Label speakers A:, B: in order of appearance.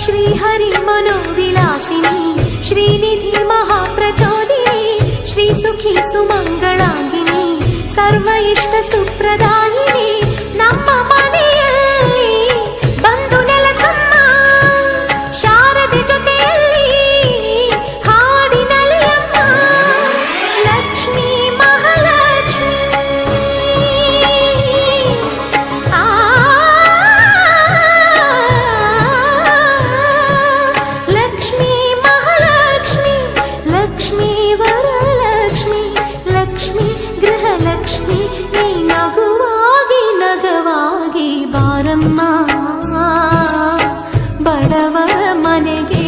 A: श्रीहरि मनोविलासिनी श्रीनिधि महाप्रचोदिनी श्रीसुखी सुमंगलांगिनी सर्व इष्ट सुप्रदायिनी ನಮ್ಮ ಮನೆಯಲ್ಲಿ ಬಂದು ನೆಲೆಸಮ್ಮ ಶಾರದೆ ಜೊತೆಯಲ್ಲಿ ಹಾಡಿನಲಿಯಮ್ಮ ಲಕ್ಷ್ಮೀ ಮಹಾಲಕ್ಷ್ಮಿ ಲಕ್ಷ್ಮೀ ಮಹಾಲಕ್ಷ್ಮಿ ಲಕ್ಷ್ಮೀ ವರಲಕ್ಷ್ಮಿ ಲಕ್ಷ್ಮೀ ಗೃಹಲಕ್ಷ್ಮಿ ನೀ ನಗುವಾಗಿ ನಗವಾಗಿ ಬಾರಮ್ಮ ಬಡವರ ಮನೆಗೆ